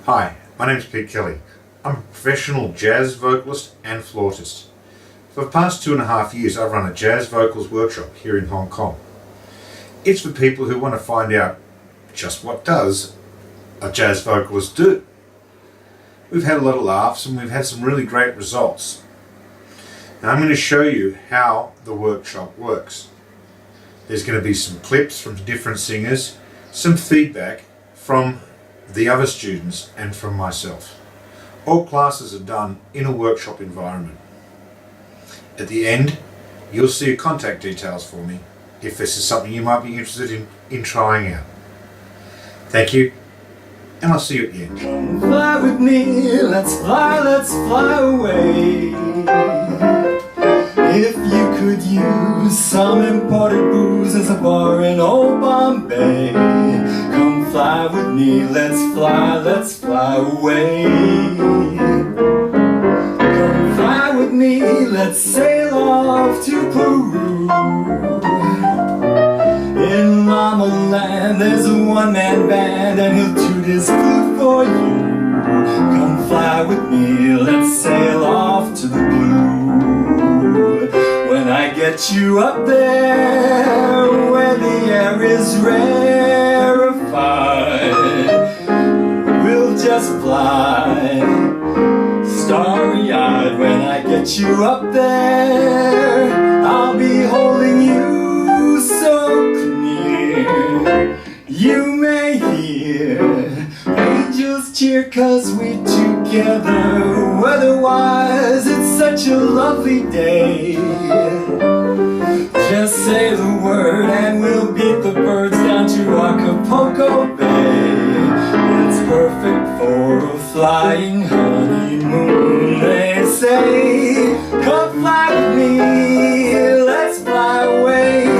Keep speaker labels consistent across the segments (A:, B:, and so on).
A: Hi, my name is Pete Kelly. I'm a professional jazz vocalist and flautist. For the past 2.5 years I've run a jazz vocals workshop here in Hong Kong. It's for people who want to find out just what does a jazz vocalist do. We've had a lot of laughs and we've had some really great results. Now I'm going to show you how the workshop works. There's going to be some clips from different singers, some feedback from the other students and from myself. All classes are done in a workshop environment. At the end, you'll see contact details for me if this is something you might be interested in trying out. Thank you, and I'll see you at the end.
B: Come fly with me, let's fly away. If you could use some imported booze as a bar in old Bombay, come fly with me, let's fly away. Come fly with me, let's sail off to Peru. In Llama Land there's a one-man band and he'll toot his flute for you. Come fly with me, let's sail off to the blue. When I get you up there where the air is rarefied, we'll just fly starry-eyed. When I get you up there, I'll be holding you so near. You may hear angels cheer 'cause we're together. Weather-wise, it's such a lovely day. Just say the word and we'll beat the birds down to Acapulco Bay. It's perfect for a flying honeymoon, they say. Come fly with me, let's fly away.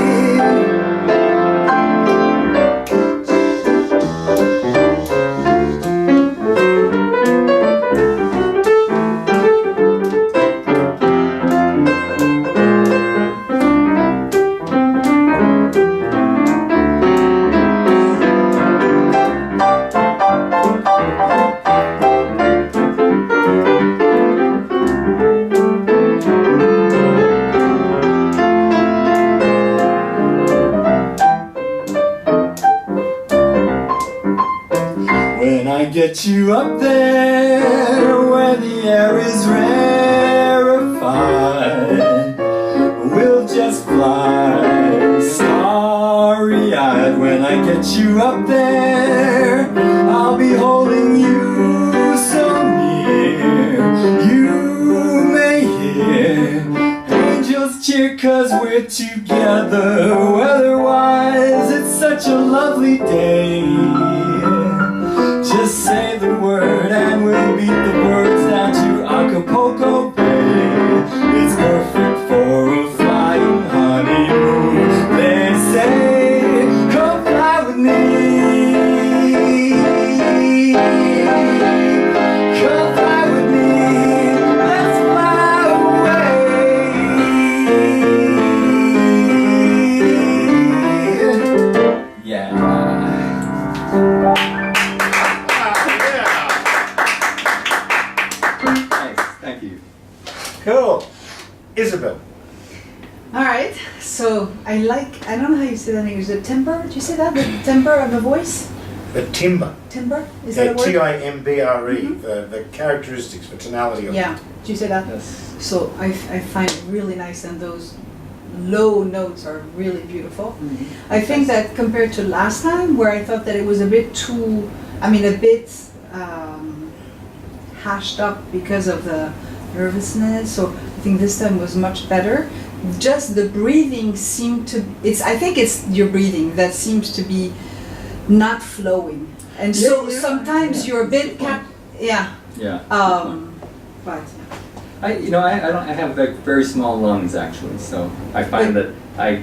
B: When I get you up there where the air is rarefied, we'll just fly starry-eyed. When I get you up there, I'll be holding you so near. You may hear angels cheer 'cause we're together. Weather-wise, it's such a lovely day. Just say the word and we'll beat the birds down to Acapulco Bay. It's perfect for a flying honeymoon, they say. Come fly with me. Come fly with me. Let's fly away. Yeah. Thank you.
A: Cool. Isabel.
C: All right, so I don't know how you say that in English, the timbre, did you say that? The timbre of the voice?
A: The timbre.
C: Timbre? Is that a word?
A: Timbre, the characteristics, the tonality of
C: Yeah,
A: it.
C: did you say that?
B: Yes.
C: So I find it really nice and those low notes are really beautiful. I think that compared to last time where I thought that it was a bit too, a bit hashed up because of the nervousness, so I think this time was much better. Just the breathing seemed to, I think it's your breathing that seems to be not flowing. And so sometimes you're a bit,
B: Yeah.
C: but
B: I have like very small lungs actually, so I find that I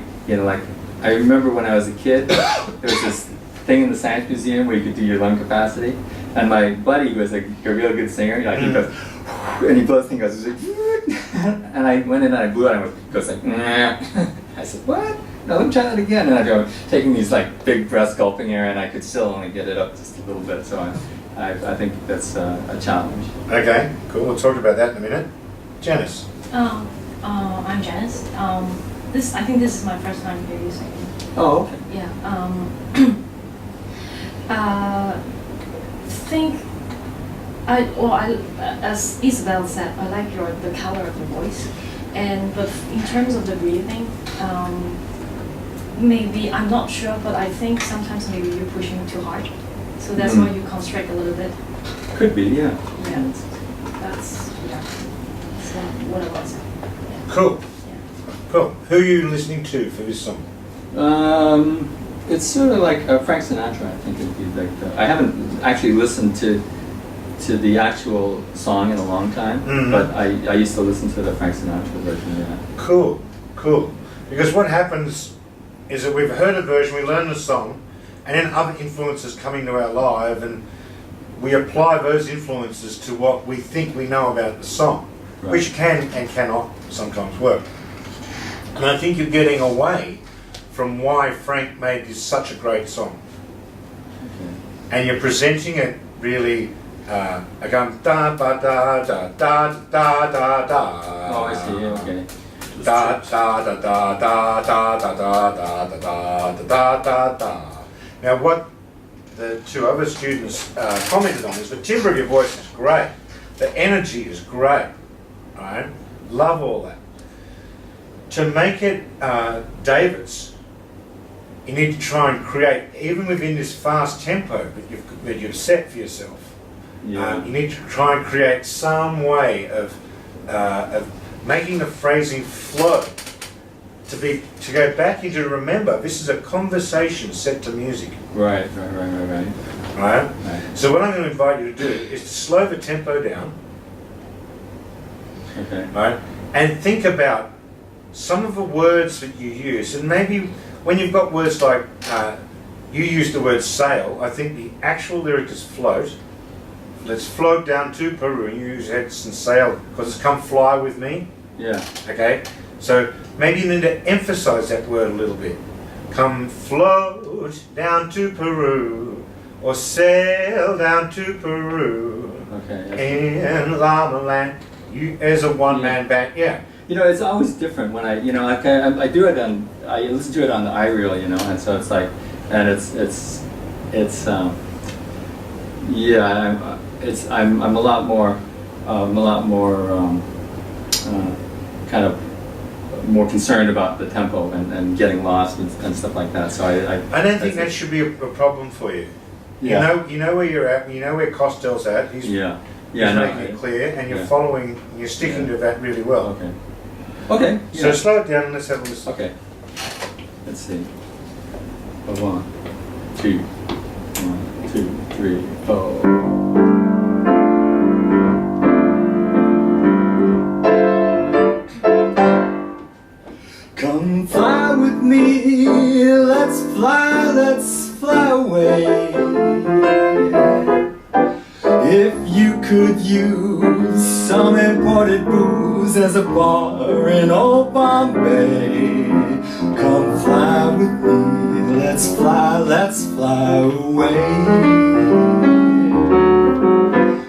B: remember when I was a kid, there was this thing in the Science Museum where you could do your lung capacity, and my buddy who was a real good singer, he goes, and he blows, and he goes, and I went in and I blew it, and it goes like, nah. I said, what? No, let me try that again. And I go taking these like big breaths, gulping air, and I could still only get it up just a little bit. So I think that's a challenge.
A: Okay, cool. We'll talk about that in a minute. Janice.
D: I'm Janice. I think this is my first time here using.
B: Oh, okay.
D: Yeah. Think. As Isabel said, I like the color of the voice, but in terms of the breathing, maybe I'm not sure, but I think sometimes maybe you're pushing too hard, so that's why you constrict a little bit.
B: Could be, yeah.
D: Yeah, that's what I was. Yeah.
A: Cool.
D: Yeah.
A: Cool. Who are you listening to for this song?
B: It's sort of like Frank Sinatra. I think it'd be like I haven't actually listened to the actual song in a long time, but I used to listen to the Frank Sinatra version. Yeah.
A: Cool, cool. Because what happens is that we've heard a version, we learn the song, and then other influences come into our life, and we apply those influences to what we think we know about the song,
B: Right.
A: which can and cannot sometimes work. And I think you're getting away from why Frank made this such a great song.
B: Okay.
A: And you're presenting it really again da ba da da da da da da.
B: Oh, I see. Okay.
A: Da da da da da da da da da da da da da da. Now, what the two other students commented on is the timbre of your voice is great, the energy is great, right? Love all that. To make it David's, you need to try and create, even within this fast tempo that you've set for yourself.
B: Yeah.
A: You need to try and create some way of making the phrasing flow. To go back into remember, this is a conversation set to music.
B: Right.
A: Right?
B: Right.
A: So what I'm going to invite you to do is to slow the tempo down,
B: Okay.
A: right? And think about some of the words that you use. And maybe when you've got words like, you use the word sail, I think the actual lyric is float. Let's float down to Peru, and you use Edson sail because it's come fly with me.
B: Yeah.
A: Okay? So maybe you need to emphasize that word a little bit. Come float down to Peru, or sail down to Peru.
B: Okay.
A: In Llama Land. As a one-man band, yeah.
B: You know, it's always different when I do it on, I listen to it on the iReel, and so it's like, and I'm a lot more kind of more concerned about the tempo and getting lost and stuff like that. So
A: I don't think that should be a problem for you.
B: Yeah.
A: You know where you're at. You know where Costell's at. He's making it clear, and you're following. You're sticking to that really well.
B: Okay. Okay.
A: So
B: Yeah.
A: slow it down and let's have a listen.
B: Okay. Let's see. 1, 2, 1, 2, 3, 4.
E: Come fly with me, let's fly away. If you could use some imported booze as a bar in old Bombay, come fly with me, let's fly away.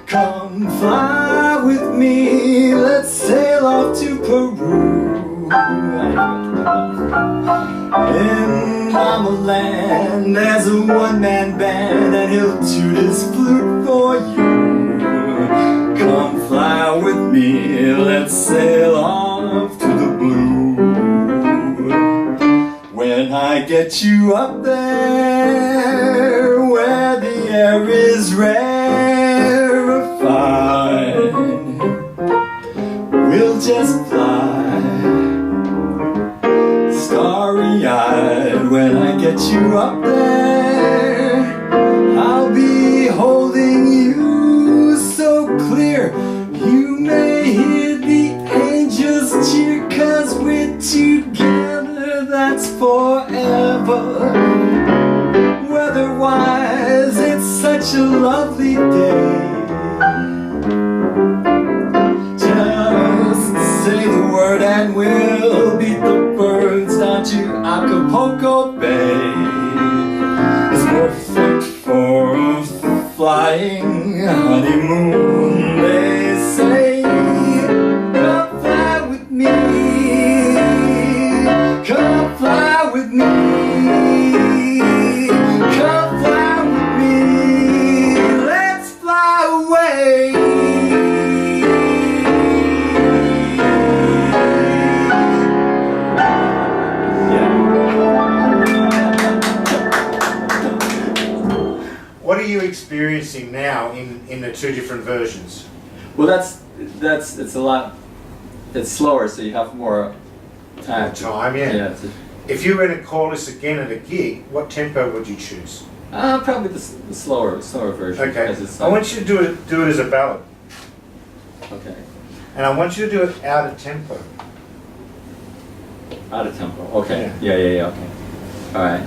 E: Come fly with me, let's sail off to Peru. In Mama Land, there's a one-man band, and he'll toot his flute for you. Come fly with me, let's sail off to the blue. When I get you up there, where the air is rarefied, we'll just fly starry-eyed. When I get you up there, I'll be holding you so clear you may hear the angels cheer, 'cause we're together, that's forever. Weather-wise, it's such a lovely day. Just say the word and we'll beat the birds down to Acapulco Bay. It's perfect for a fly flying honeymoon, they say. Come fly with me, come fly with me, come fly with me, let's fly away.
A: What are you experiencing now in the two different versions?
B: Well, it's a lot. It's slower, so you have more time.
A: Time, yeah.
B: Yeah.
A: If you were to call this again at a gig, what tempo would you choose?
B: Probably the slower version.
A: Okay.
B: Because it's
A: I want you to do it as a ballad,
B: Okay.
A: and I want you to do it out of tempo.
B: Out of tempo. Okay.
A: Yeah.
B: Yeah. Okay. All right.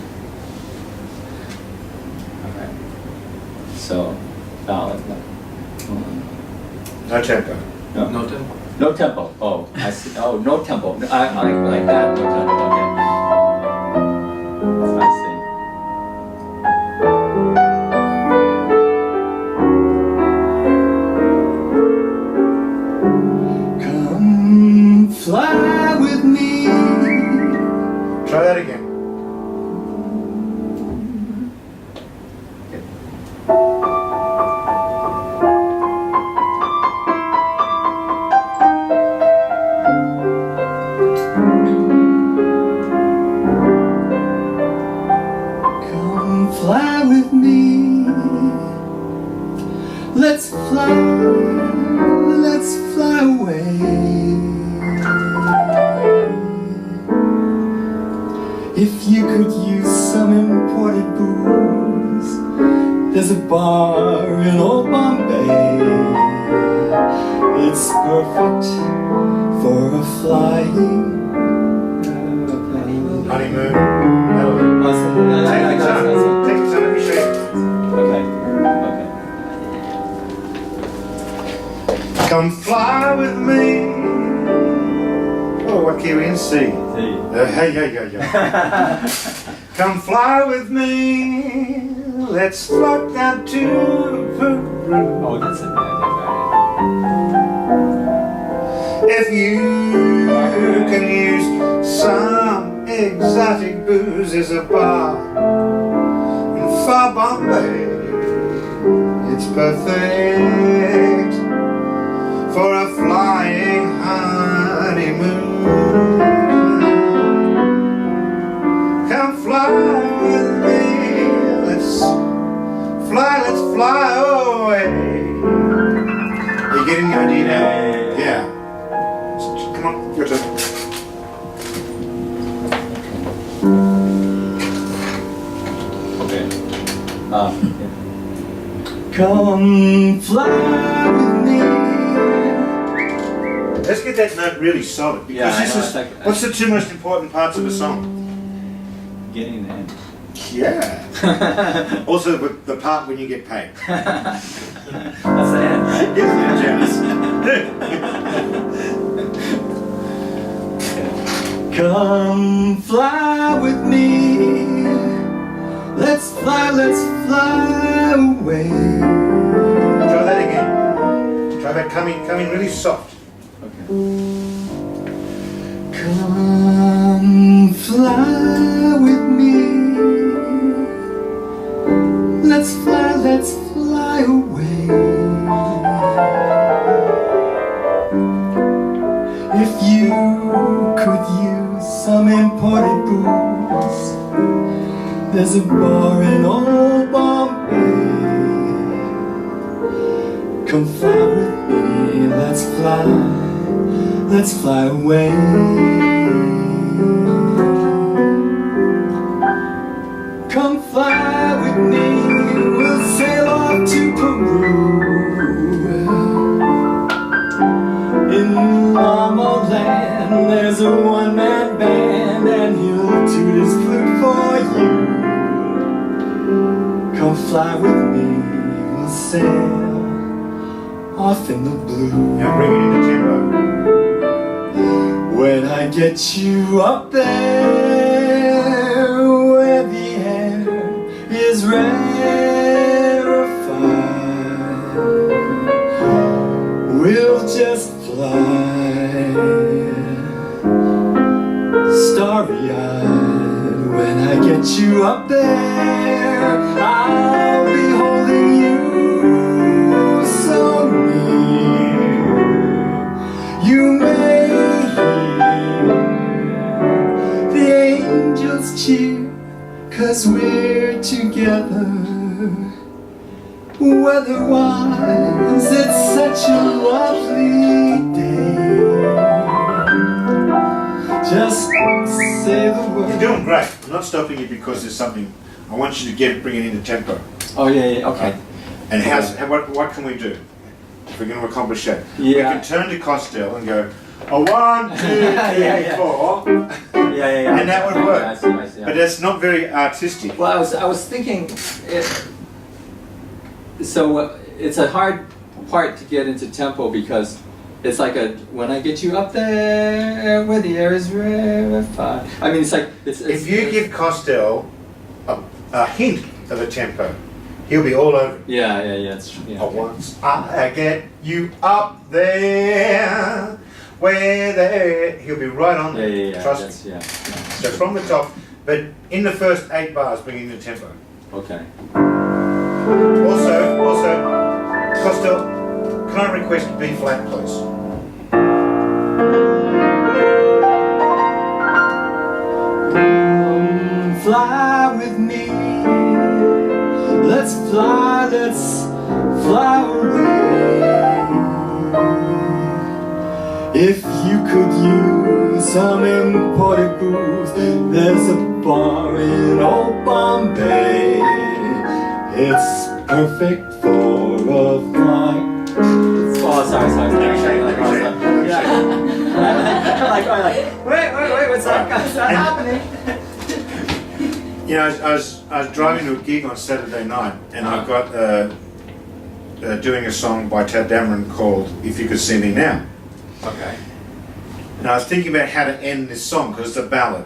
B: So, ballad.
A: No tempo.
B: No tempo. No tempo. Oh, I see. Oh, no tempo. I like that. No tempo. Okay. I see.
E: Come fly with me.
A: Try that again.
E: Come fly with me. Let's fly away. If you could use some imported booze, there's a bar in old Bombay. It's perfect for a flying
A: Honeymoon. That'll do. Take your time. Take your time. Let me show you.
B: Okay.
A: Come fly with me. Oh, what key are we in? C.
B: See.
A: Hey. Come fly with me. Let's float down to Peru.
B: Oh, that's it.
A: If you can use some exotic booze, there's a bar in far Bombay. It's perfect for a flying honeymoon. Come fly with me. Let's fly away. Are you getting the idea now? Yeah. Come on, your turn.
B: Okay.
E: Come fly with me.
A: Let's get that note really solid because
B: Yeah, I
A: this
B: know,
A: is
B: it's like-
A: what's the two most important parts of a song?
B: Getting there.
A: Yeah. Also, the part when you get paid.
B: That's the end, right?
A: Isn't it, Janice?
E: Come fly with me. Let's fly away.
A: Try that again. Try that coming really soft.
B: Okay.
E: Come fly with me. Let's fly away. If you could use some imported booze, there's a bar in old Bombay. Come fly with me, let's fly away. Come fly with me, we'll sail off to Peru. In Llama Land, there's a one-man band, and he'll toot his flute for you. Come fly with me, we'll sail off in the blue.
A: Now bring it into tempo.
E: When I get you up there, where the air is rarefied, just fly, starry-eyed. When I get you up there, I'll be holding you so near. You may hear the angels cheer, 'cause we're together. Weather-wise, it's such a lovely day. Just say the word.
A: You're doing great. I'm not stopping you because there's something I want you to bring it into tempo.
B: Oh yeah, okay.
A: And what can we do if we're going to accomplish that? We
B: Yeah.
A: can turn to Costel and go, oh, 1, 2, 3,
B: Yeah.
A: 4.
B: Yeah.
A: And that would work.
B: I see.
A: But that's not very artistic.
B: Well, I was thinking, it's a hard part to get into tempo because it's like when I get you up there where the air is rarefied. I mean, it's like it's
A: If you give Costel a hint of a tempo, he'll be all over it.
B: yeah, it's yeah.
A: Oh, once I get you up there, where there, he'll be right on there.
B: Yeah.
A: Trust me.
B: That's, yeah.
A: So from the top, but in the first 8 bars, bring in the tempo.
B: Okay.
A: Also, Costel, can I request B flat, please?
E: Fly with me. Let's fly away. If you could use some imported booze, there's a bar in old Bombay. It's perfect for a flight.
B: Oh, sorry. Wait, what's happening?
A: You know, I was driving to a gig on Saturday night, and I've got doing a song by Tad Dameron called "If You Could See Me Now."
B: Okay.
A: And I was thinking about how to end this song because it's a ballad,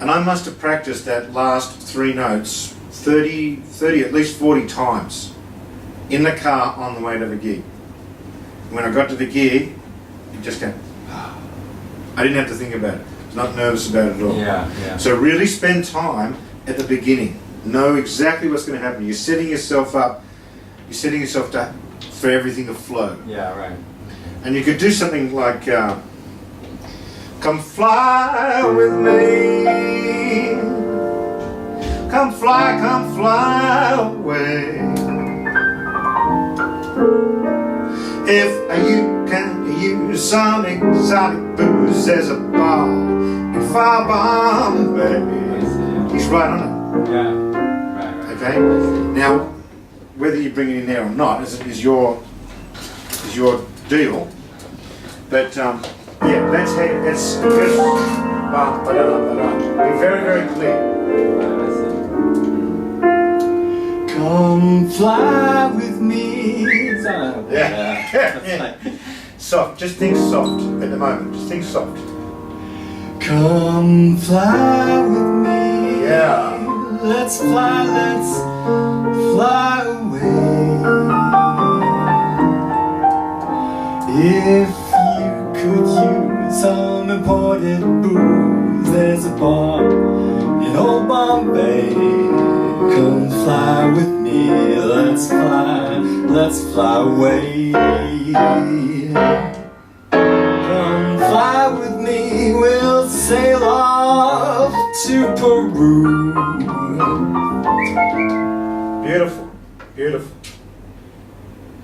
A: and I must have practiced that last 3 notes 30, at least 40 times in the car on the way to the gig. When I got to the gig, it just came. I didn't have to think about it. I was not nervous about it at all.
B: Yeah.
A: So really spend time at the beginning. Know exactly what's going to happen. You're setting yourself up. You're setting yourself up for everything to flow.
B: Yeah, right.
A: And you could do something like, come fly with me. Come fly away. If you can use some exotic booze, there's a bar in far Bombay. He's right on it.
B: Yeah. Right.
A: Okay. Now, whether you bring it in there or not is your deal. But yeah, that's just be very clear.
E: Come fly with me.
A: Yeah. Soft. Just think soft at the moment. Just think soft.
E: Come fly with me.
A: Yeah.
E: Let's fly away. If you could use some imported booze, there's a bar in old Bombay. Come fly with me, let's fly away. Come fly with me, we'll sail off to Peru.
A: Beautiful.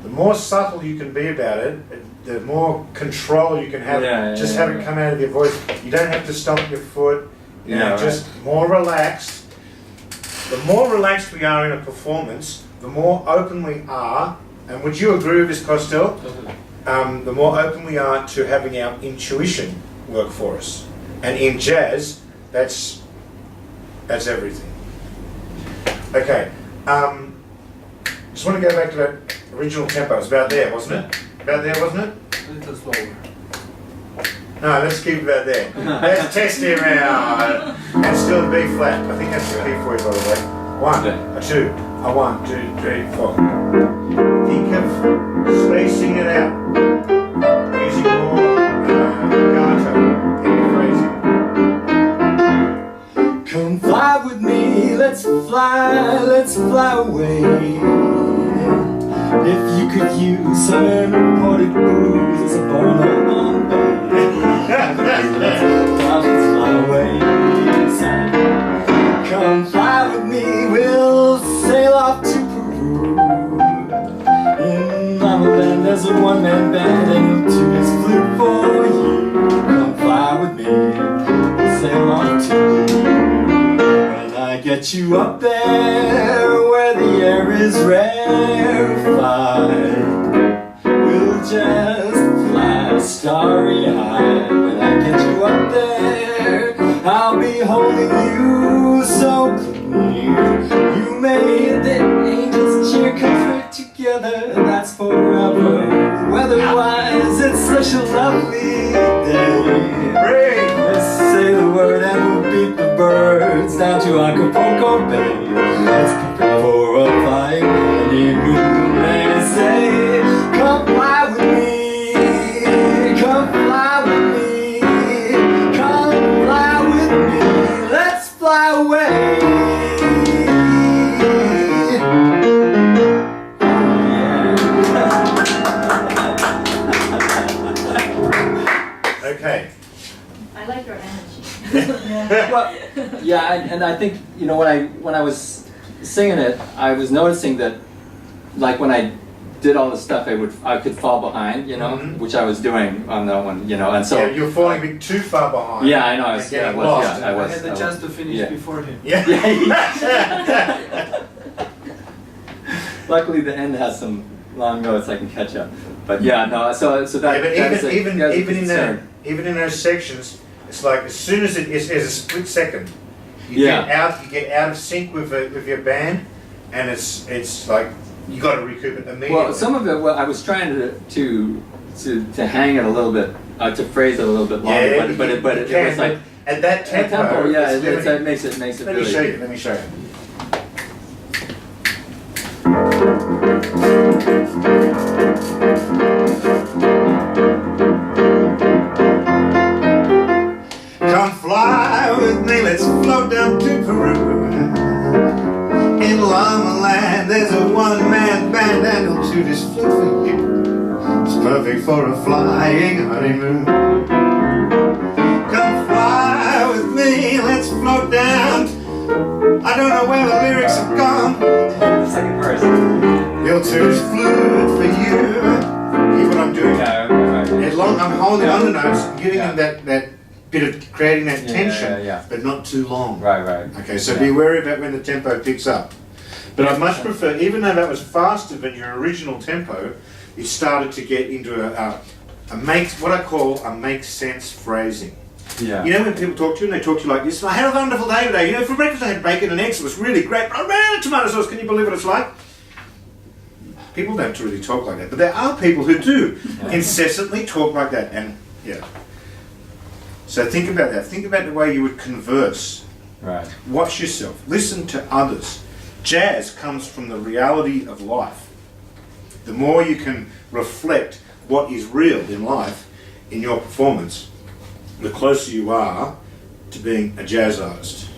A: The more subtle you can be about it, the more control you can have. Have it come out of your voice. You don't have to stomp your foot. Just more relaxed. The more relaxed we are in a performance, the more open we are. And would you agree with this, Costel? The more open we are to having our intuition work for us. And in jazz, that's everything. Okay. Just want to go back to that original tempo. It was about there, wasn't it? About there, wasn't it?
B: A little slower.
A: No, let's keep it about there. Let's test him out. That's still a B flat. I think that's the key for you, by the way. 1, a 2, a 1, 2, 3, 4. Think of spacing it out.
E: let's fly away. If you could use some imported booze as a bone on Bombay, let's fly away. Son. Come fly with me, we'll sail off to Peru. In Mama Land there's a one-man band and he'll tune his flute for you. Come fly with me, we'll sail off to Peru. When I get you up there where the air is rarefied, we'll just fly starry high. When I get you up there, I'll be holding you so clear. You may hear the angels cheer, 'cause we're together, that's forever. Weather-wise, it's such a lovely day. Let's say the word and we'll beat the birds down to Acapulco Bay. Let's prepare for a flying honeymoon. They say, come fly with me, come fly with me, come fly with me, let's fly away.
A: Okay.
D: I like your energy.
B: Well, yeah, and I think when I was singing it, I was noticing that, like when I did all the stuff, I could fall behind,
A: Mhm.
B: which I was doing on that one, and so
A: Yeah, you're falling a bit too far behind.
B: Yeah, I know. I was,
A: And getting
B: I was,
A: lost.
B: yeah, I was.
F: I had the chance to finish
B: yeah.
F: before him.
A: Yeah.
B: Luckily, the end has some long notes I can catch up. But yeah, no. So that.
A: Yeah, but
B: that's a-
A: even
B: that's a
A: even in
B: concern.
A: even in those sections, it's like as soon as it is a split second, you
B: Yeah.
A: get out of sync with your band, and it's like you got to recoup it immediately.
B: Well, some of it. Well, I was trying to hang it a little bit, to phrase it a little bit longer.
A: yeah,
B: but it was like
A: at that
B: tempo.
A: tempo.
B: Yeah,
A: it's limiting.
B: it makes it
A: Let me
B: really.
A: show you. Let me show you. Come fly with me, let's float down to Peru. In Llama Land, there's a one-man band and he'll tune his flute for you. It's perfect for a flying honeymoon. Come fly with me, let's float down. I don't know where the lyrics have gone.
B: The second verse.
A: He'll tune his flute for you. Hear what I'm doing?
B: Yeah, right.
A: As long I'm holding on the notes, giving
B: Yeah.
A: them that bit of creating that
B: Yeah,
A: tension,
B: yeah.
A: but not too long.
B: Right.
A: Okay, so
B: Yeah.
A: be wary about when the tempo picks up. But I much prefer, even though that was faster than your original tempo, it started to get into a what I call a make sense phrasing.
B: Yeah.
A: You know when people talk to you and they talk to you like this, I had a wonderful day today. You know, for breakfast I had bacon and eggs. It was really great. I ran out of tomato sauce. Can you believe what it's like? People don't really talk like that, but there are people who do incessantly talk like that. And yeah. So think about that. Think about the way you would converse.
B: Right.
A: Watch yourself. Listen to others. Jazz comes from the reality of life. The more you can reflect what is real in life in your performance, the closer you are to being a jazz artist.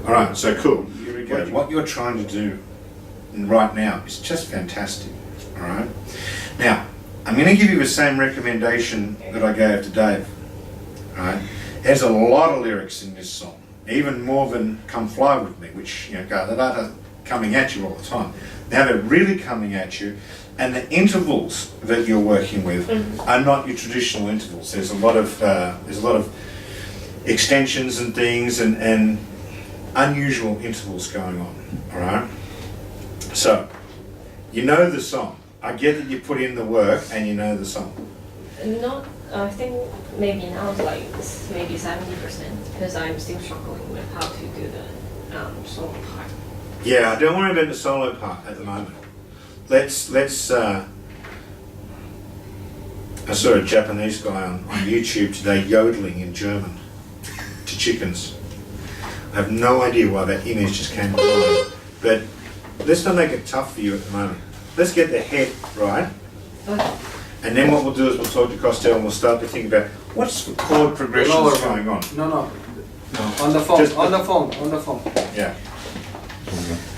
A: All right, so cool. Here we go. What you're trying to do right now is just fantastic. All right. Now, I'm going to give you the same recommendation that I gave to Dave. All right. There's a lot of lyrics in this song, even more than "Come Fly with Me," which that are coming at you all the time. Now they're really coming at you, and the intervals that you're working with are not your traditional intervals. There's a lot of extensions and things and unusual intervals going on. All right. So you know the song. I get that you put in the work and you know the song.
G: Not, I think maybe now it's like maybe 70% because I'm still struggling with how to do the solo part.
A: Yeah, don't worry about the solo part at the moment. Let's I saw a Japanese guy on YouTube today yodeling in German to chickens. I have no idea why that image just came to mind. But let's not make it tough for you at the moment. Let's get the head right.
G: Okay.
A: And then what we'll do is we'll talk to Costello and we'll start to think about what's the chord progressions
F: Lower
A: going on.
F: No. On the phone.
A: Just-
F: On the phone.
A: Yeah.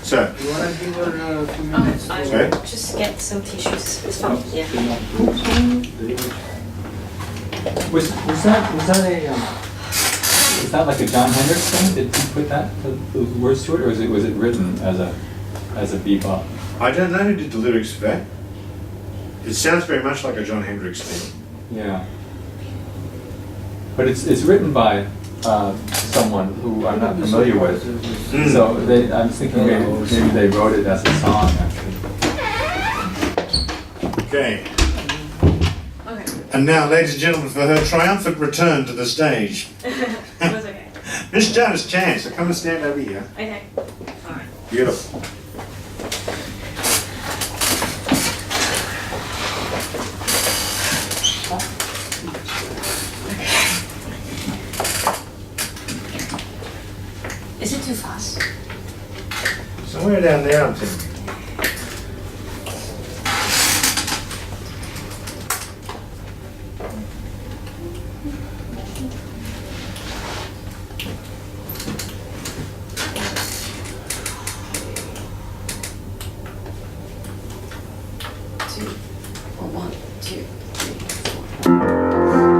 A: So,
E: You wanna give her a few minutes?
G: I
A: Okay.
G: just get some tissues. It's fine. Yeah.
B: Was that like a John Hendricks thing? Did he put those words to it, or was it written as a bebop?
A: I don't know who did the lyrics for that. It sounds very much like a John Hendricks thing.
B: Yeah. But it's written by someone who I'm not familiar with.
A: Mm.
B: So I'm thinking maybe they wrote it as a song actually.
A: Okay.
G: Okay.
A: And now, ladies and gentlemen, for her triumphant return to the stage,
G: It was okay.
A: Miss Janice Chan, so come and stand over here.
G: Okay. Alright.
A: Beautiful.
G: Is it too fast?
A: Somewhere down there, I'm thinking.
G: Two. Or 1, 2, 3, 4.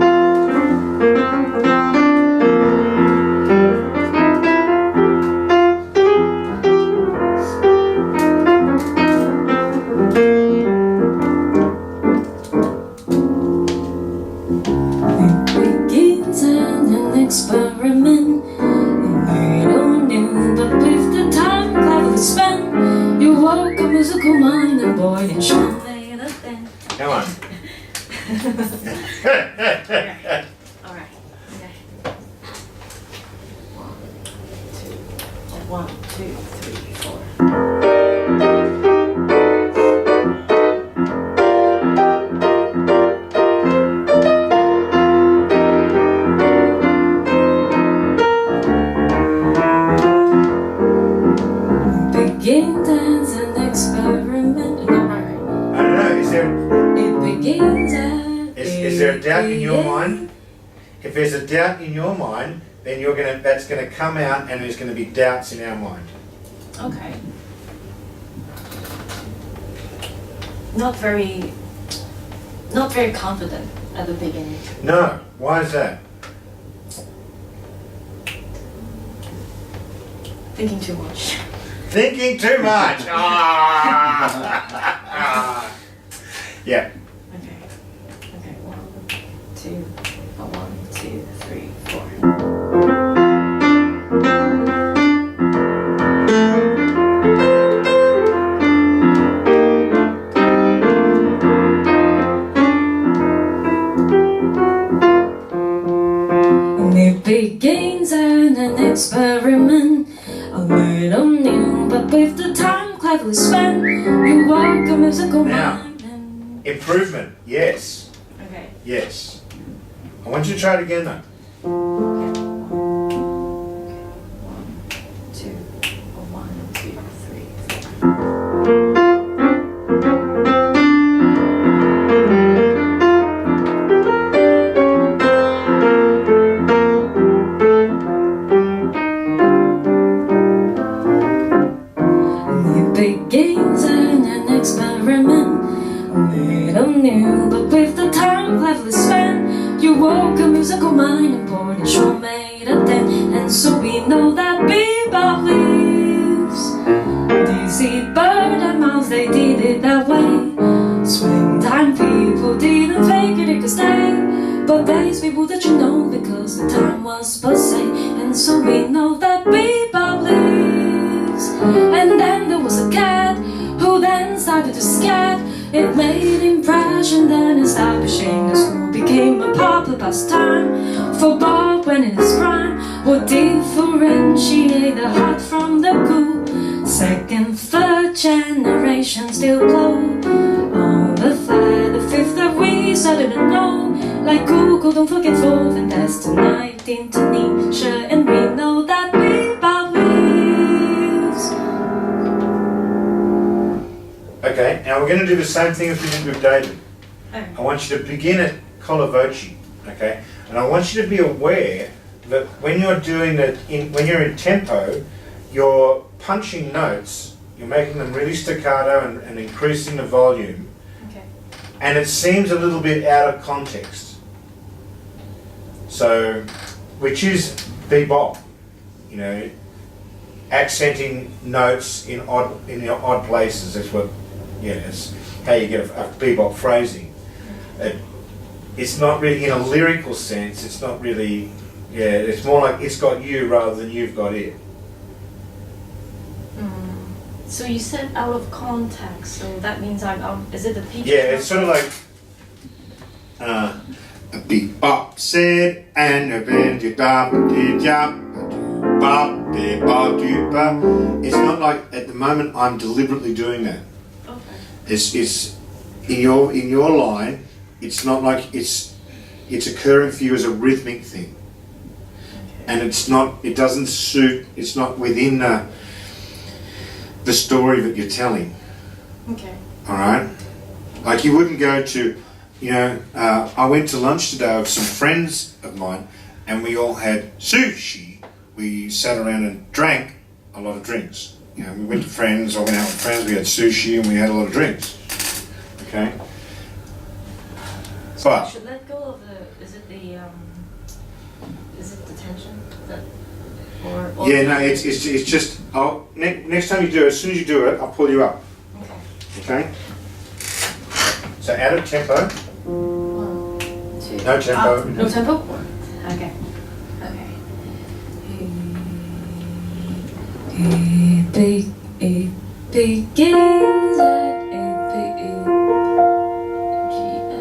F: Begins an experiment. We don't know, but with the time cleverly spent, you woke a musical mind and boy, it sure made a dent.
A: Come on.
G: Alright. Okay. 1, 2, 3, 4.
F: Begins an experiment. No, right.
A: I don't know,
F: It begins at
A: is there a doubt in your mind? If there's a doubt in your mind, then that's gonna come out and there's gonna be doubts in our mind.
G: Okay. Not very confident at the beginning.
A: No, why is that?
G: Thinking too much.
A: Thinking too much. Ah. Yeah.
G: Okay. Okay. 1, 2, 3, 4.
F: It begins an experiment. A little new, but with the time cleverly spent, you walk a musical
A: Now.
F: mind. And
A: Improvement, yes.
G: Okay.
A: Yes. I want you to try it again though.
G: Okay. 2, 1, 2, 3, 4.
F: it begins an experiment. A little new, but with the time cleverly spent, you woke a musical mind and bored and sure made a dent. And so we know that bebop lives. Dizzy bird and mouse, they did it that way. Springtime people didn't fake it could stay. But these people that you know because the time was passé. And so we know that bebop lives. And then there was a cat who then started to scat. It made impression, then establishing a school became a popular pastime. For Bob when in his prime would differentiate the hot from the cool. Second, third generation still blow on the third, the fifth that we started to know. Like Google, don't forget fourth, and that's tonight into Nietzsche. And we know that bebop lives.
A: Okay, now we're going to do the same thing as we did with David.
G: Okay.
A: I want you to begin at collo voce, okay? And I want you to be aware that when you're doing when you're in tempo, you're punching notes You're making them really staccato and increasing the volume,
D: Okay.
A: and it seems a little bit out of context. So, which is bebop, you know, accenting notes in odd places. That's what, yeah, it's how you get a bebop phrasing. It's not really in a lyrical sense. It's not really, yeah. It's more like it's got you rather than you've got it.
D: So you said out of context, so that means I'm out. Is it the pitch?
A: Yeah, it's sort of like a bebop said and a bend you bop did bop de bop do bop. It's not like at the moment I'm deliberately doing that.
D: Okay.
A: It's in your line. It's not like it's occurring for you as a rhythmic thing, and it's not. It doesn't suit. It's not within the story that you're telling.
D: Okay.
A: All right. Like you wouldn't go to, you know. I went to lunch today with some friends of mine, and we all had sushi. We sat around and drank a lot of drinks. You know, we went to friends. I went out with friends. We had sushi and we had a lot of drinks. Okay.
D: So I
A: But
D: should let go of the. Is it the tension that, or
A: yeah, no, it's just. Next time you do it, as soon as you do it, I'll pull you up.
D: Okay.
A: Okay. So out of tempo.
D: 1, 2.
A: No tempo.
D: No tempo. Okay. Okay.
F: It begins at G, F,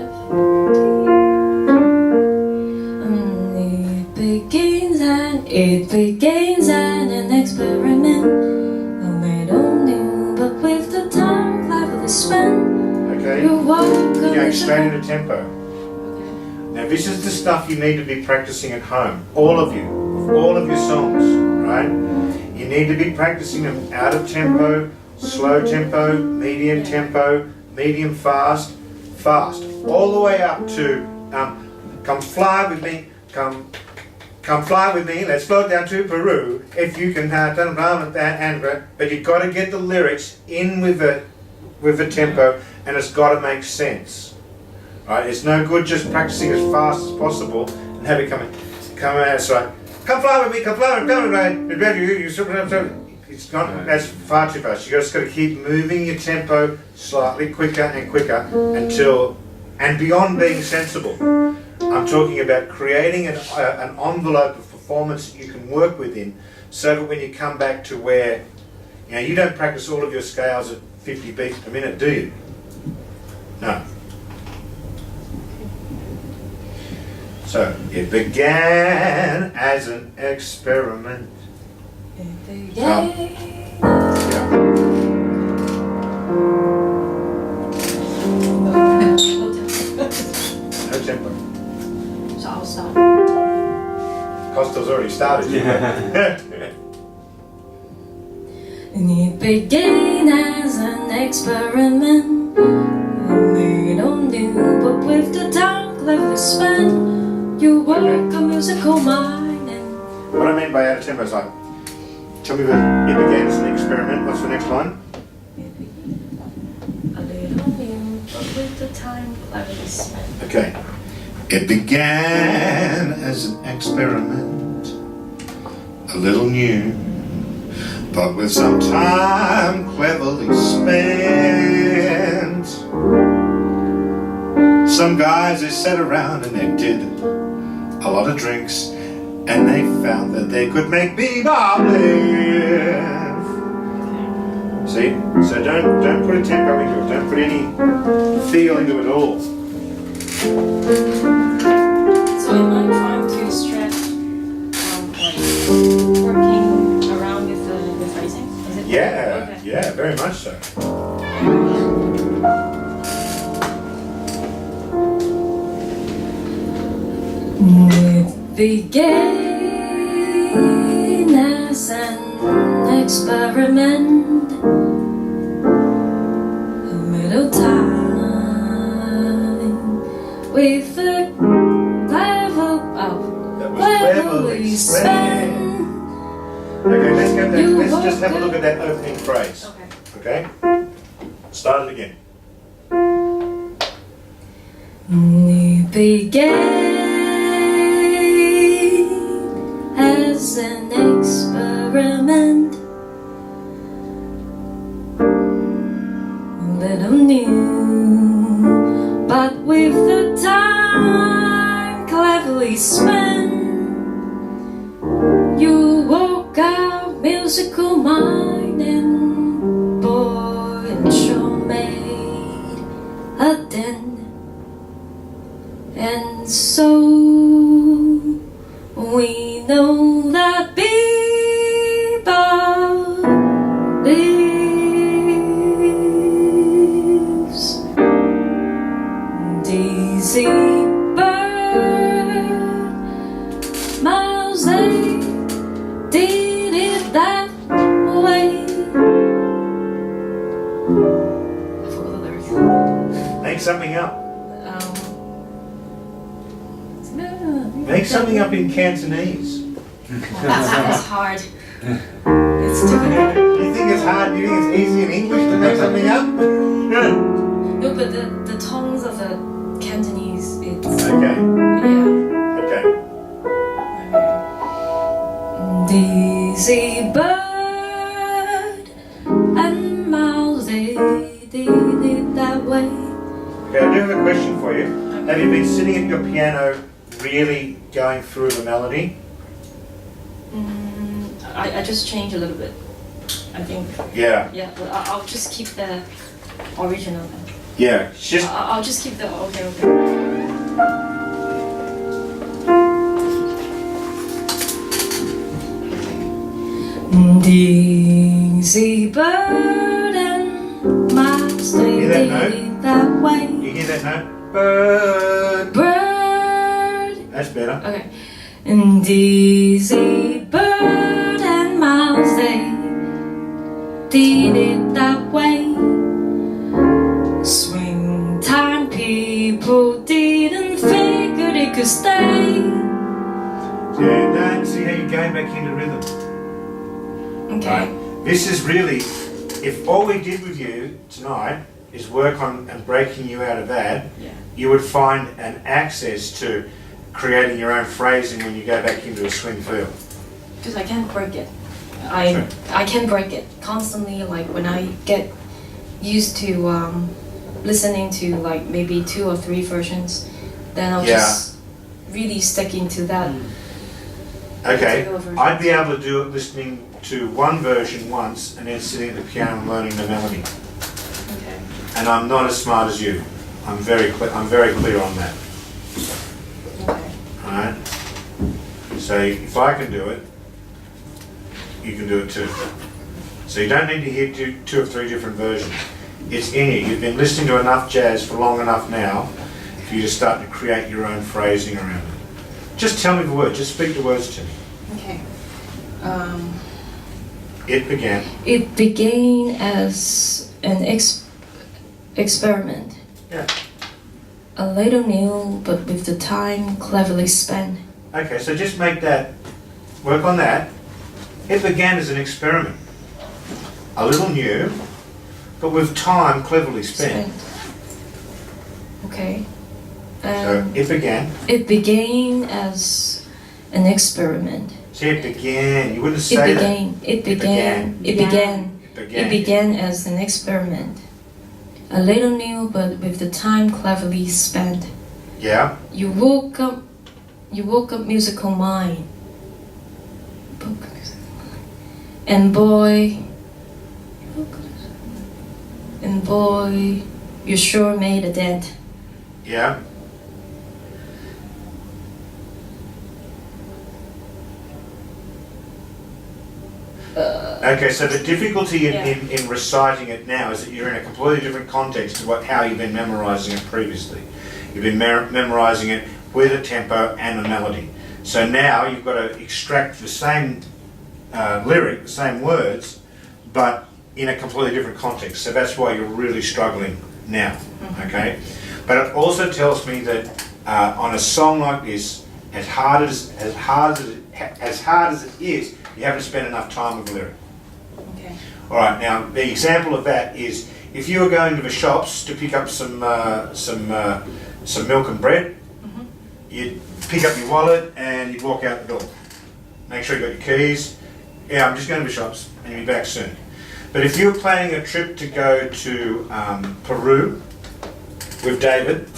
F: it begins at an experiment. A little new, but with the time cleverly spent.
A: Okay.
F: You walk
A: You go
F: on
A: straight into tempo. Now this is the stuff you need to be practicing at home. All of you, with all of your songs, right? You need to be practicing them out of tempo, slow tempo, medium tempo, medium fast, fast, all the way up to come fly with me, come fly with me, let's float down to Peru. If you can have done that and but you've got to get the lyrics in with the tempo, and it's got to make sense. Right? It's no good just practicing as fast as possible and have it come out. It's like, come fly with me, come fly with me, it's not. That's far too fast. You just got to keep moving your tempo slightly quicker and quicker until, and beyond being sensible. I'm talking about creating an envelope of performance that you can work within, so that when you come back to where, you know, you don't practice all of your scales at 50 beats per minute, do you? No. So it began as an experiment. Yeah. No tempo.
D: So I'll stop.
A: Costa's already started.
E: Yeah.
F: And it began as an experiment. We don't do, but with the time cleverly spent, you work a musical mind. And
A: What I mean by out of tempo is like, tell me what it began as an experiment. What's the next line?
D: A little new, but with the time cleverly spent.
A: Okay. It began as an experiment, a little new, but with some time cleverly spent. Some guys, they sat around and they did a lot of drinks, and they found that they could make bebop live. See? So don't put a tempo into it. Don't put any feel into it at all.
D: So am I trying to stretch, like working around with the phrasing? Is it?
A: Yeah,
D: Okay.
A: yeah, very much so.
F: it began as an experiment. A little time with a clever,
A: That was
F: cleverly spent.
A: Okay, let's just have a look at that opening phrase.
D: Okay.
A: Okay? Start it again.
F: It began as an experiment. Little new, but with the time cleverly spent, you woke up musical mind and boy and sure made a dent. And so we know that bebop lives. Daisy Bird, Miles, they did it that way. I forgot the lyrics.
A: Make something up.
F: Make
A: something up in Cantonese.
D: That's hard.
C: It's difficult.
A: You think it's hard? You think it's easy in English to make something up?
F: No, but the tones of the Cantonese, it's
A: Okay.
F: yeah.
A: Okay.
F: Daisy Bird and Mouse, they did it that way.
A: Okay, I do have a question for you. Have you been sitting at your piano really going through the melody?
F: I just change a little bit. I think,
A: Yeah.
F: yeah, but I'll just keep the original then.
A: Yeah. It's just
F: I'll just keep the, okay. Daisy Bird and Mouse, they
A: Hear that
F: did
A: note?
F: it that way.
A: you hear that note? Bird.
F: Bird.
A: That's better.
F: Okay. And Daisy Bird and Mouse, they did it that way. Springtime people didn't figure they could stay.
A: Yeah. Don't see how you're going back into rhythm.
F: Okay.
A: Right. This is really, if all we did with you tonight is work on and breaking you out of that,
F: Yeah.
A: you would find an access to creating your own phrasing when you go back into a swing feel.
F: Because I can't break it.
A: Sure.
F: I can break it constantly. Like when I get used to listening to like maybe 2 or 3 versions, then I'll
A: Yeah.
F: just really stick into that.
A: Okay,
F: Particular versions.
A: I'd be able to do it listening to one version once and then sitting at the piano and learning the melody.
F: Okay.
A: And I'm not as smart as you. I'm very clear on that.
F: Okay.
A: Alright? So if I can do it, you can do it too. So you don't need to hear 2 or 3 different versions. It's in you. You've been listening to enough jazz for long enough now for you to start to create your own phrasing around it. Just tell me the words. Just speak the words to me.
F: Okay.
A: It began.
F: It began as an experiment.
A: Yeah.
F: A little new, but with the time cleverly spent.
A: Okay, so just make that, work on that. It began as an experiment. A little new, but with time cleverly spent.
F: Okay.
A: So it began.
F: It began as an experiment.
A: See, it began. You wouldn't
F: It
A: say
F: began. It began. It began.
A: that. It began.
F: It began as an experiment. A little new, but with the time cleverly spent.
A: Yeah.
F: You woke up musical mind. And boy, you sure made a dent.
A: Yeah. Okay, so the difficulty in reciting it now is that you're in a completely different context to how you've been memorizing it previously. You've been memorizing it with a tempo and a melody. So now you've got to extract the same lyric, the same words, but in a completely different context. So that's why you're really struggling now, okay? But it also tells me that on a song like this, as hard as it is, you haven't spent enough time with the lyric.
F: Okay.
A: All right. Now the example of that is if you were going to the shops to pick up some milk and bread, you'd pick up your wallet and you'd walk out the door. Make sure you got your keys. Yeah, I'm just going to the shops and you'll be back soon. But if you're planning a trip to go to Peru with David,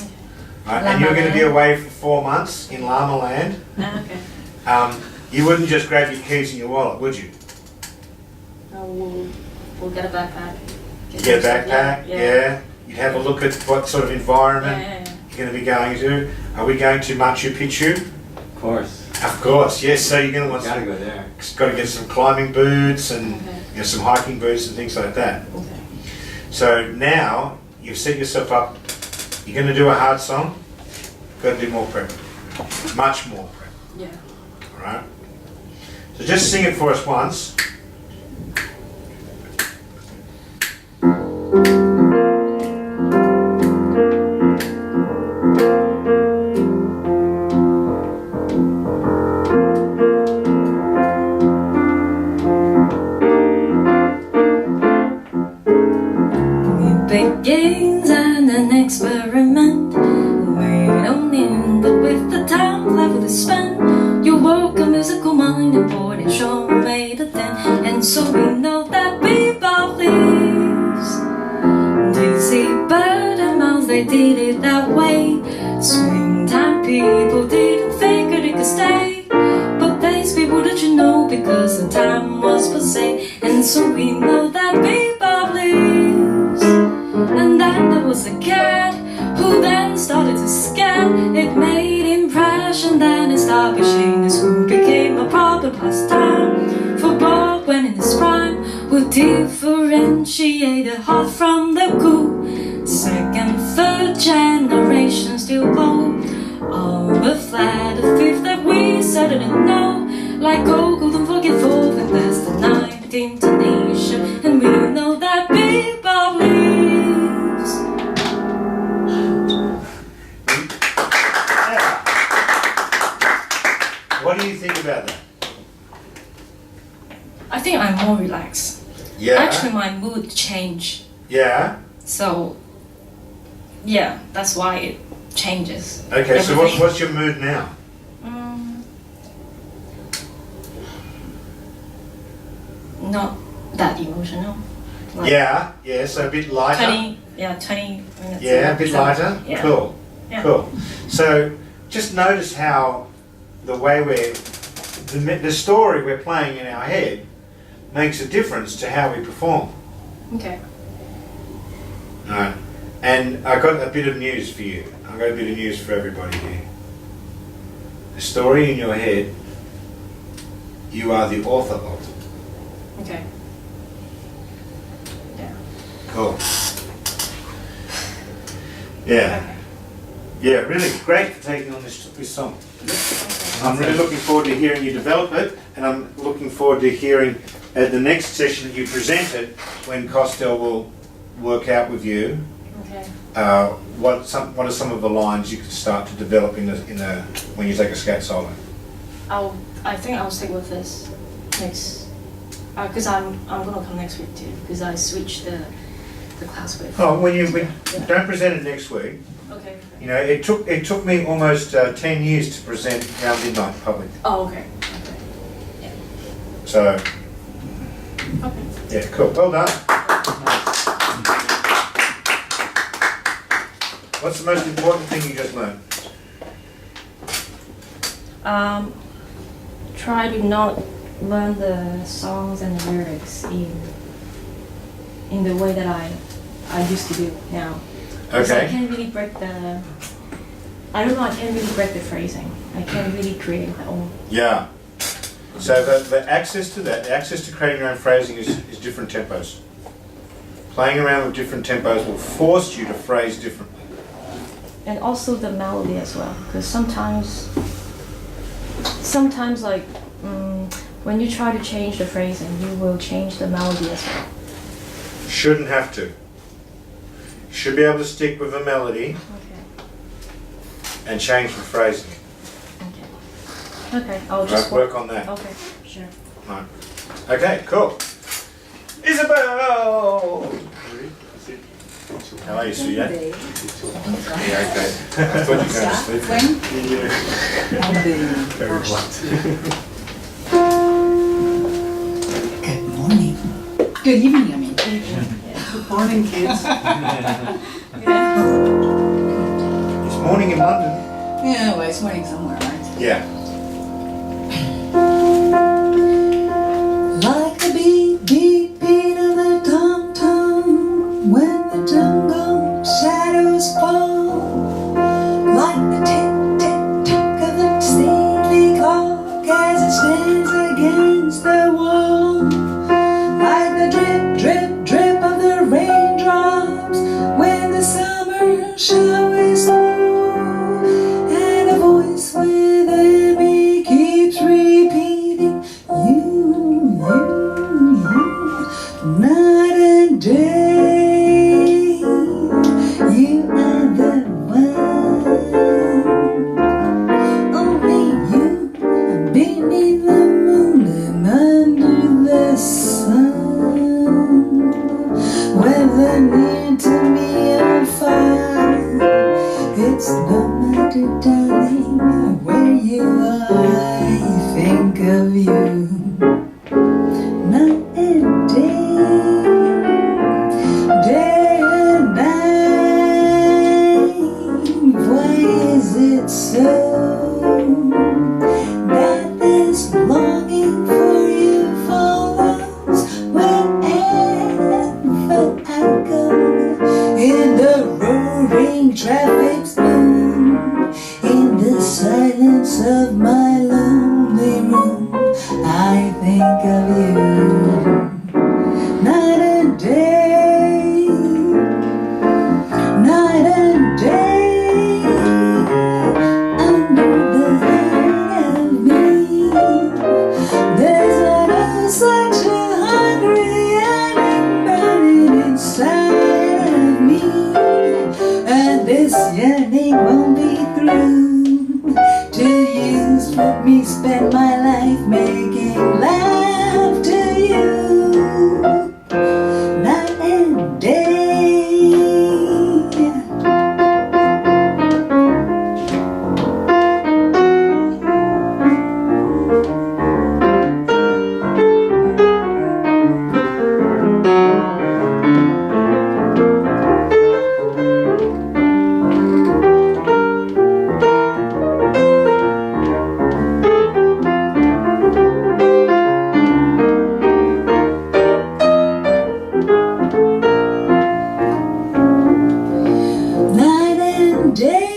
A: right, and you're going to be away for 4 months in Llama Land,
D: Okay.
A: you wouldn't just grab your keys and your wallet, would you?
D: We'll get a backpack.
A: Get a backpack, yeah. You'd have a look at what sort of environment
D: Yeah.
A: you're going to be going to. Are we going to Machu Picchu?
B: Of course.
A: Of course, yes. So you're going to want
B: Gotta
A: to
B: go there.
A: got to get some climbing boots and
D: Okay.
A: some hiking boots and things like that.
D: Okay.
A: So now you've set yourself up. You're going to do a hard song. Got to do more prep, much more prep.
D: Yeah.
A: All right. So just sing it for us once.
F: Big gains and an experiment. We don't need, but with the time left to spend, you woke a musical mind and bored and sure made a dent. And so we know that bebop leaves. Dizzy bird and mouse, they did it that way. Springtime people didn't figure they could stay, but these people that you know because the time was passé. And so we know that bebop leaves. And then there was a cat who then started to scan. It made impression, then establishing his room became a proper pastime. For Bob, when in his prime, would differentiate the hot from the cool. Second, third generation still glow. All the flat, the fifth that we certainly know. Like Goku, don't forget fourth, and that's the ninth intonation. And we know that bebop leaves.
A: What do you think about that?
F: I think I'm more relaxed.
A: Yeah.
F: Actually, my mood changed.
A: Yeah.
F: So, yeah, that's why it changes.
A: Okay. So
F: Everything.
A: what's your mood now?
F: Not that emotional. Like
A: Yeah. Yeah. So a bit lighter.
F: 20 minutes.
A: Yeah, a bit
F: So,
A: lighter.
F: Yeah.
A: Cool.
F: Yeah.
A: Cool. So just notice how the way the story we're playing in our head makes a difference to how we perform.
F: Okay.
A: Alright. And I got a bit of news for you. I've got a bit of news for everybody here. The story in your head, you are the author of.
F: Okay. Yeah.
A: Cool. Yeah. Yeah, really great for taking on this song. I'm really looking forward to hearing you develop it, and I'm looking forward to hearing at the next session that you present it when Costel will work out with you
F: Okay.
A: what are some of the lines you could start to develop in the when you take a skate solo.
D: I think I'll stick with this next, because I'm gonna come next week too, because I switched the class with.
A: Oh, when don't present it next week.
D: Okay.
A: You know, it took me almost 10 years to present Round Midnight in public.
D: Oh, okay. Okay.
A: So
D: Okay.
A: yeah, cool. Well done. What's the most important thing you just learned?
D: Try to not learn the songs and the lyrics in the way that I used to do now. 'Cause I
A: Okay.
D: can't really break the. I don't know. I can't really break the phrasing. I can't really create my own.
A: Yeah. So the access to that, the access to creating your own phrasing is different tempos. Playing around with different tempos will force you to phrase differently.
D: And also the melody as well, because sometimes like when you try to change the phrasing, you will change the melody as well.
A: Shouldn't have to. Should be able to stick with a melody
D: Okay.
A: and change the phrasing.
D: Okay. Okay. I'll just
A: Right, work on that.
D: Okay. Sure.
A: Right. Okay, cool. Isabel! How are you, Suya? Yeah, okay. I thought you were going to sleep. Very blunt.
C: Good morning. Good evening, I mean.
H: Good morning, kids.
A: It's morning in London.
C: Yeah, well, it's morning somewhere, right?
A: Yeah.
E: Like the beat, beat, beat of the tom-tom when the jungle shadows fall. Like the tick, tick, tick of the stately clock as it stands against the wall. Like the drip, drip, drip of the raindrops when the summer showers through. And a voice within me keeps repeating, you, night and day, you are the one. Only you, beneath the moon and under the sun. Whether near to me or far, it's no matter, darling, where you are, I think of you. Night and day, day and night. Why is it so that this longing for you follows wherever I go? In the roaring traffic's boom, in the silence of my lonely room, I think of you. Night and day, night and day, under the light of me. There's such a hungry yearning burning inside of me, and this yearning won't be through till you let me spend my life making love to you. Night and day. Night and day,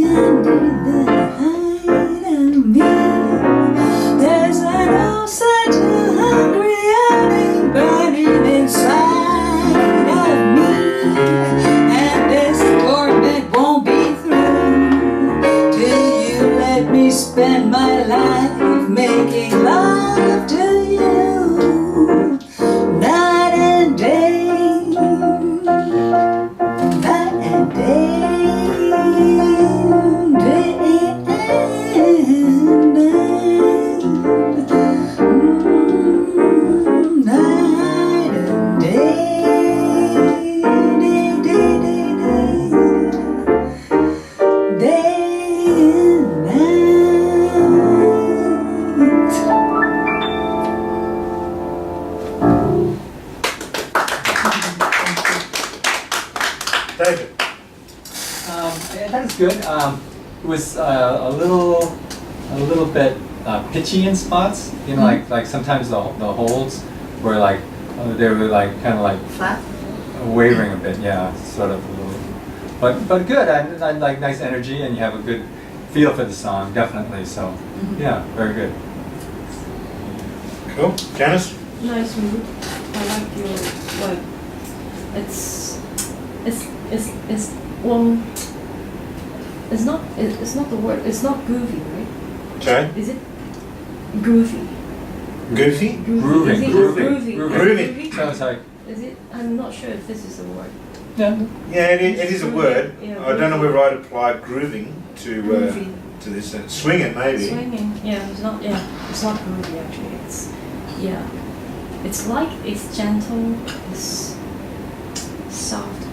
E: under the height of me, there's an oh such a hungry yearning burning inside of me, and this torment won't be through till you let me spend my life making love to you. Night and day. Night and day, day and night. Night and day, day, day, day, day. Day and night.
A: David.
B: Yeah, that was good. It was a little bit pitchy in spots. You know, like sometimes the holds were like they were like kind of like
C: Flat?
B: wavering a bit. Yeah, sort of a little. But good. I like nice energy, and you have a good feel for the song, definitely. So yeah, very good.
A: Cool. Janice?
D: Nice mood. I like your like. It's well. It's not the word. It's not groovy, right?
A: Sorry?
D: Is it groovy?
A: Goofy?
B: Grooving.
D: Is it
B: Grooving.
D: groovy?
A: Groovy.
B: So it's like
D: Is it? I'm not sure if this is a word.
B: yeah.
A: Yeah, it is a word.
D: Yeah,
A: I don't know whether I'd apply grooving to
D: Groovy.
A: to this. Swing it, maybe.
D: Swinging. Yeah, it's not. Yeah, it's not groovy actually. It's yeah. it's like it's gentle, it's soft.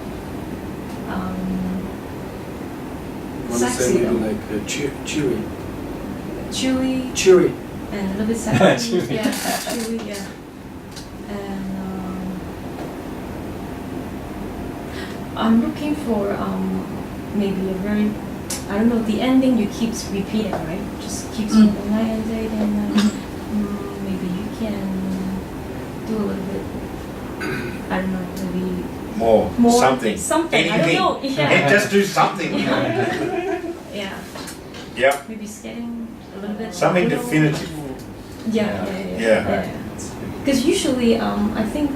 C: Sexy, though.
E: like chewy.
D: Chewy and a little bit sexy.
E: Chewy.
D: Yeah, chewy, yeah. And I'm looking for maybe a very, I don't know, the ending you keep repeating, right? Just keeps repeating night and day, then maybe you can do a little bit, I don't know, maybe
A: More something.
D: Something, I
A: Anything.
D: don't know. Yeah.
A: And just do something.
D: Yeah.
A: Yep.
D: Maybe skating a little bit.
A: Something
D: you know.
A: definitive.
D: Yeah.
A: Yeah.
D: Because usually, I think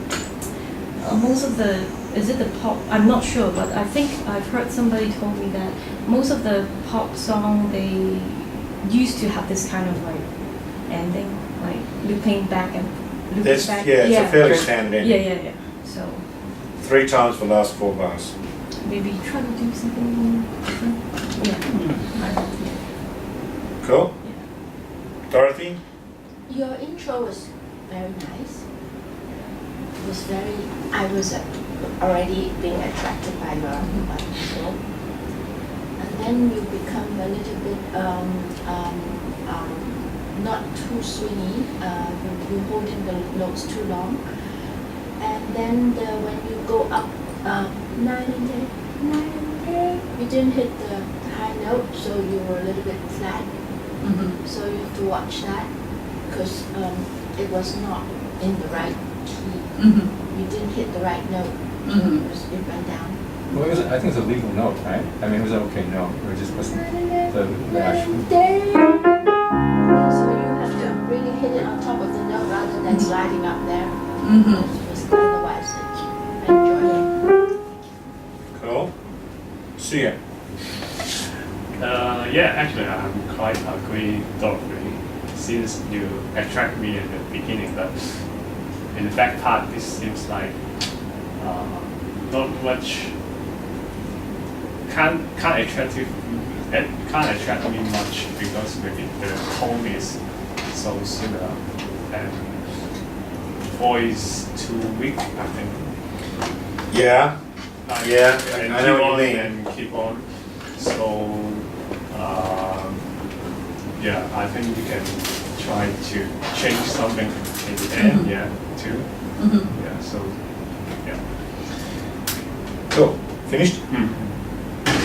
D: most of the, is it the pop? I'm not sure, but I think I've heard somebody told me that most of the pop song they used to have this kind of like ending, like looping back and looping
A: That's,
D: back.
A: yeah, it's a fairly standard ending.
D: Yeah. So
A: 3 times for the last 4 bars.
D: maybe try to do something different. Yeah. I don't know.
A: Cool.
D: Yeah.
A: Dorothy?
I: Your intro was very nice. It was very. I was already being attracted by your show, and then you become a little bit not too swingy. You holding the notes too long, and then when you go up night and day, you didn't hit the high note, so you were a little bit flat. So you have to watch that because it was not in the right key. You didn't hit the right note. It went down.
B: Well, I think it's a legal note, right? I mean, it was an okay note. It just wasn't the actual.
I: So you have to really hit it on top of the note rather than sliding up there. Because otherwise, enjoy it.
A: Cool. See ya.
J: Yeah, actually, I'm quite agree, Dorothy, since you attract me in the beginning, but in the back part, this seems like not much. Can't attract me much because maybe the tone is so similar and voice too weak, I think.
A: Yeah.
J: Like,
A: Yeah,
J: and
A: I know
J: keep
A: what you
J: on
A: mean.
J: and keep on. So, yeah, I think you can try to change something in the end, yeah, too. Yeah, so, yeah.
A: Cool. Finished?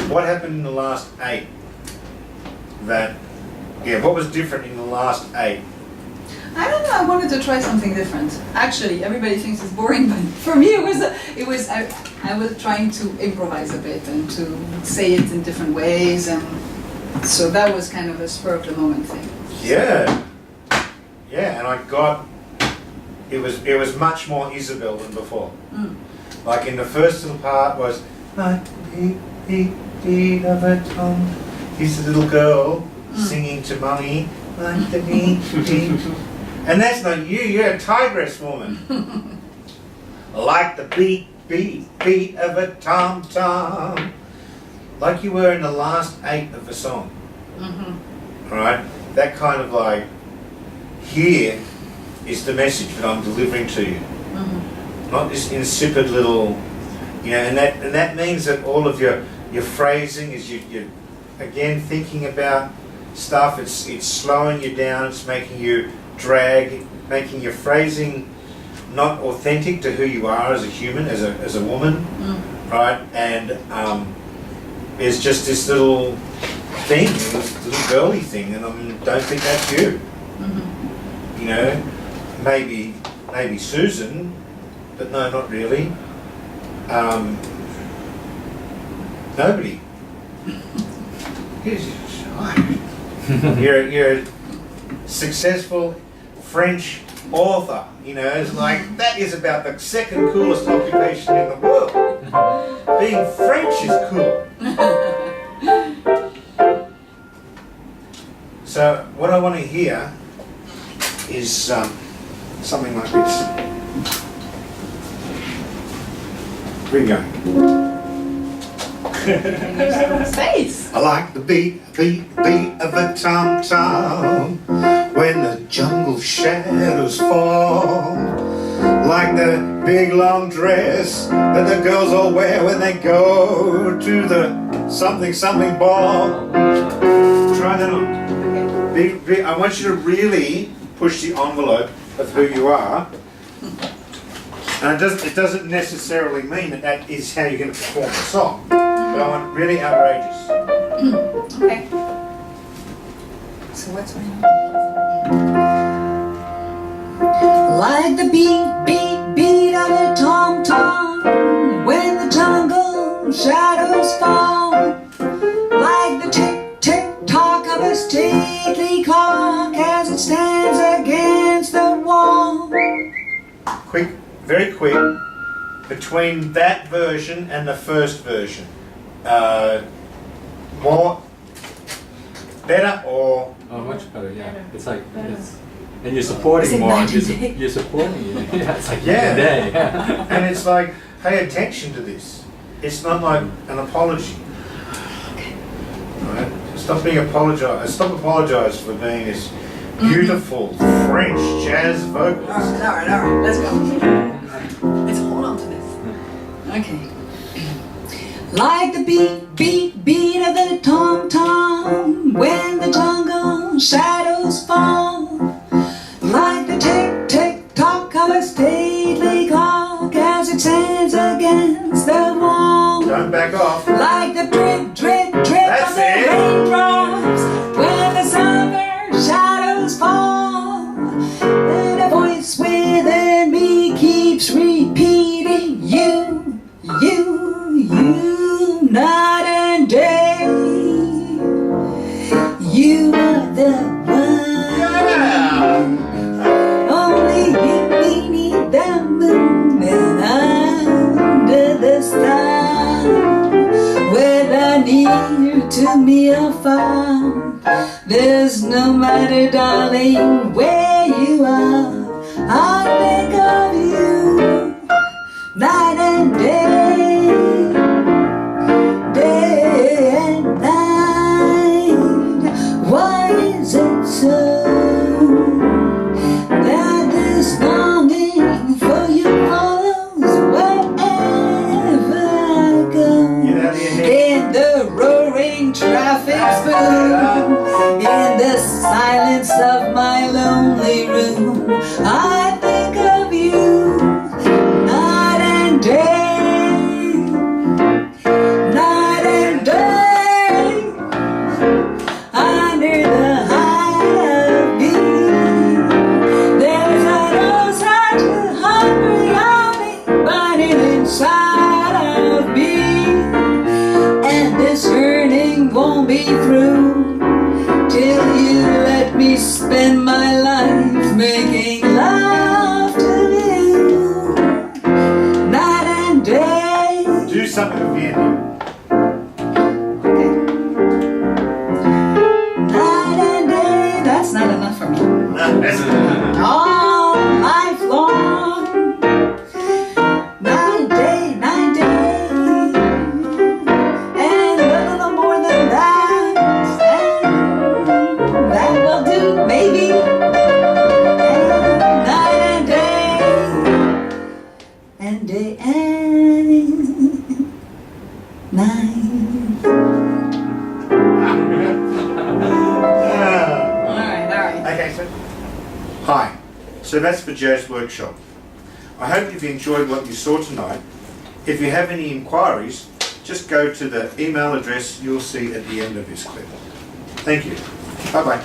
A: What happened in the last 8? What was different in the last 8?
C: I don't know. I wanted to try something different. Actually, everybody thinks it's boring, but for me, it was. I was trying to improvise a bit and to say it in different ways, and so that was kind of a spur of the moment thing.
A: Yeah. Yeah, and I got. It was much more Isabel than before. Like in the first little part was like the beat of a tom. Here's the little girl singing to mummy like the beat. And that's not you. You're a tigress woman. Like the beat of a tom tom. Like you were in the last 8 of the song. Right? That kind of like, here is the message that I'm delivering to you. Not this insipid little, and that means that all of your phrasing is you're again thinking about stuff. It's slowing you down. It's making you drag, making your phrasing not authentic to who you are as a human, as a woman, right? And there's just this little thing, this little girly thing, and I don't think that's you. You know, maybe Susan, but no, not really. Nobody. You're a successful French author. It's like that is about the second coolest occupation in the world. Being French is cool. So what I want to hear is something like this. Where are you going?
C: Space.
A: I like the beat of a tom-tom when the jungle shadows fall. like the big long dress that the girls all wear when they go to the something something ball. Try that on. I want you to really push the envelope of who you are. And it doesn't necessarily mean that that is how you're going to perform the song. But I want really outrageous.
C: Okay. So what's my
F: Like the beat of a tom-tom when the jungle shadows fall. Like the tick-tick-tock of a stately clock as it stands against the wall.
A: Quick, very quick, between that version and the first version. More, better or?
B: Oh, much better, yeah. It's like, and you're supporting more. You're supporting it. Yeah, it's like
A: Yeah.
B: day. Yeah.
A: And it's like, pay attention to this. It's not like an apology. Right? Stop apologise for being this beautiful French jazz vocalist.
C: All right, let's go. Let's hold on to this. Okay.
F: Like the beat of the tom-tom when the jungle shadows fall. Like the tick-tick-tock of a stately clock as it stands against the wall.
A: Don't back off.
F: Like the drip of
A: That's
F: the
A: it.
F: raindrops when the summer shadows fall. And a voice within me keeps repeating you, night and day. You are the one. Only you need the moon and under the stars. Whether near to me or far, there's no matter, darling, where you are. I think of you night and day, day and night. Why is it so that this longing for you follows wherever I go?
A: Get out of your head.
F: In the roaring traffic spoon, in the silence of my lonely room, I think of you night and day, night and day, under the high of me. There's an old such a hungry army burning inside of me. And this hurting won't be through till you let me spend my life making love to you night and day.
A: Do something with Vietnam.
F: Night and day, that's not enough for me.
A: That's
F: All life long, night and day, and a little more than that, and that will do, maybe. And night and day, and day and night.
C: All right.
A: Okay, so hi. So that's for Jazz Workshop. I hope you've enjoyed what you saw tonight. If you have any inquiries, just go to the email address you'll see at the end of this clip. Thank you. Bye-bye.